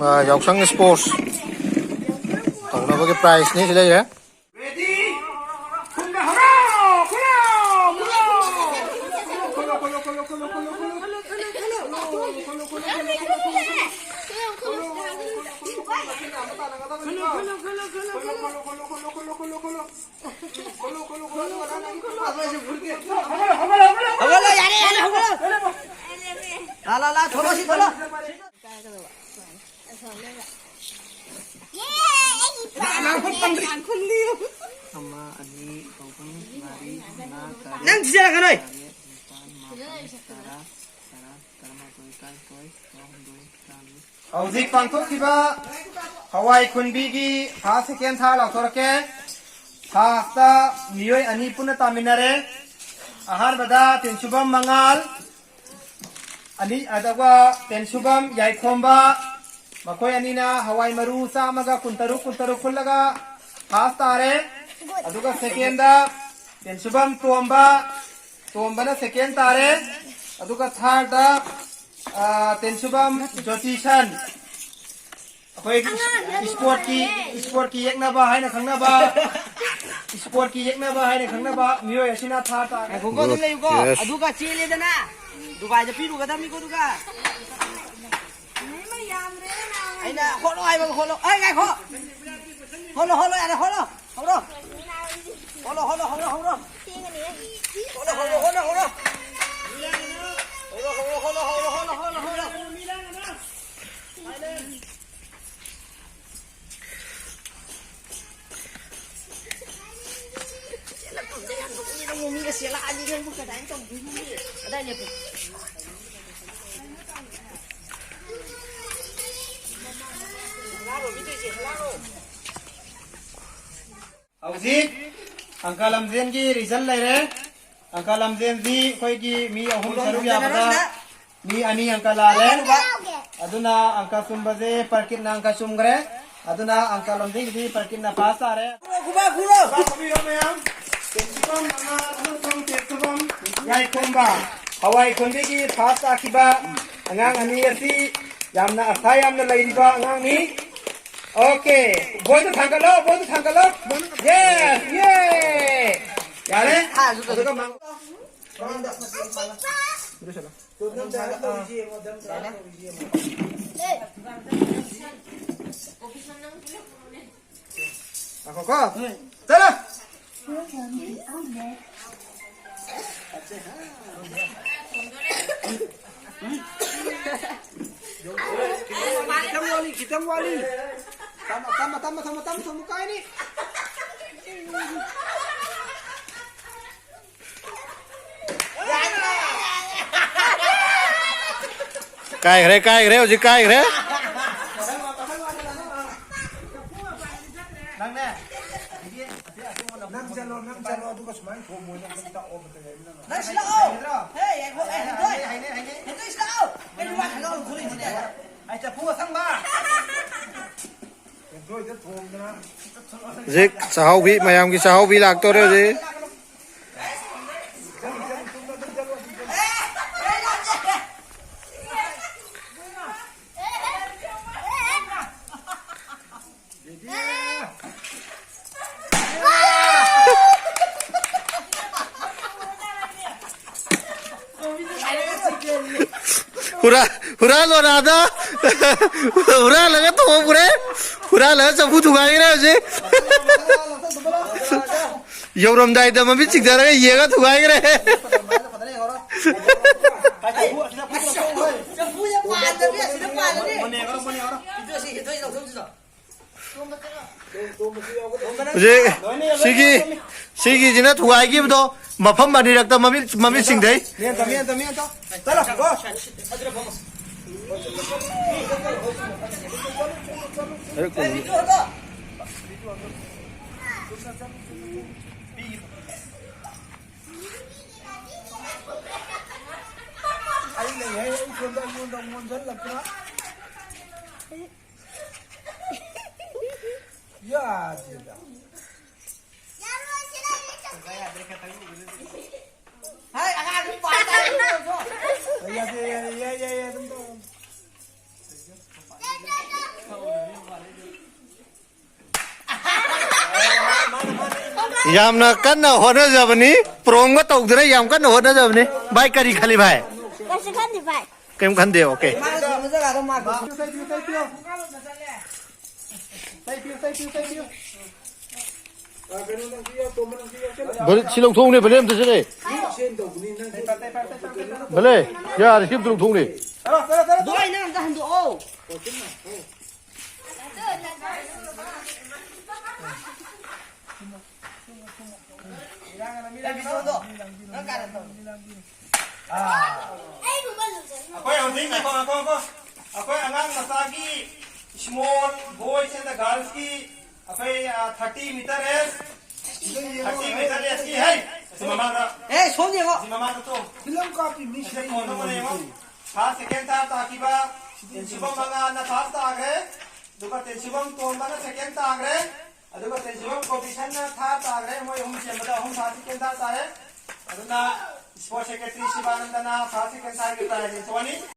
yausang sports tawna bagi prize ni sila ya ला थोड़ा सी थोड़ा nang siya ka noy hauzik pangthok kiba hawai khunbi gi ha second tha la thorake ha ta miyoi ani puna taminare ahar bada tinchubam mangal ani adawa tenshubam yaikhomba makoi anina hawai maru samaga kuntaru khullaga fast tare aduga second da tenshubam tombana second tare aduga third da tenshubam jyotishan akoi sport ki yekna ba haina khangna ba sport ki yekna ba haina khangna ba miyoi asina third ta ko ko dile ko aduga chile dana Dubaiจะพี่ดูกันทำนี่ก็ดูกันไอ้น่ะโคโลไอ้บ้าโคโลไอ้ไงโคโลอะไรโคโลโคโลมีเสียละอันนี้เรื่องพวกกระดานต้องดูนี่ได้เนี่ยปุ๊บเอาสิอังกาลำเซนกี้ริซัลเลยนะอังกาลำเซนซีค่อยกี้มีเอาหุ่นสรุปยาปะมีอันนี้อังกาลาเลอดุนาอังกาซุมบะเซปาร์กินอังกาซุมกระอดุนาอังกาลำเซนกี้ปาร์กินนาพาสาเร่คุบ้ามีอะไรมั้ยtenshubam mangal tenshubam yaikhomba hawai khonbi gi fast akiba angang ani asi yamna asai yamna leiriba angang ni okay boy to thangalo yes yare aduga mang ako ko tara kita wali tama muka ini cay re uji cay re nang jalo aduga sumai ko mo nang ta o nang sila o hey hey sila o may luwa ka lang kulit niya ay ta puwa sang ba zik sahau bi mayam ki sahau bi lag to re ji Hura lo nada hura laga to hura laga sabu thugai re je yoram dai da mami chik dara ye ga thugai re je sigi jina thugai gi do mafam mani rakta mami sing dai miento tara go Ya, tidak. Hai, agak lupa tadi. Ya, tentu. यामना कन्ना होना जबनी prong तो उधर याम कन्ना होना जबनी भाई करी खाली भाई Kasi kan di ba? केम खन दे ओके भले शिलों थोंग ने भले हम तो चले भले यार शिलों थोंग ने Doy na ang dahan doon. Ako'y housin ako. Ako'y angang masagi small boys and the girls ki ako'y 30 meter is 30 meter is ki hai si mama ra Eh, 손이 거. si mama to Film copy miss Kasi kung ano mo na yun ha second ta taki ba tensibong mga na first ta agre duka tensibong to mga second ta agre aduka tensibong competition na third ta agre mo yung siyempre hum sa second ta hai aduna sports secretary si bananda na first second ta agre ta hai so ani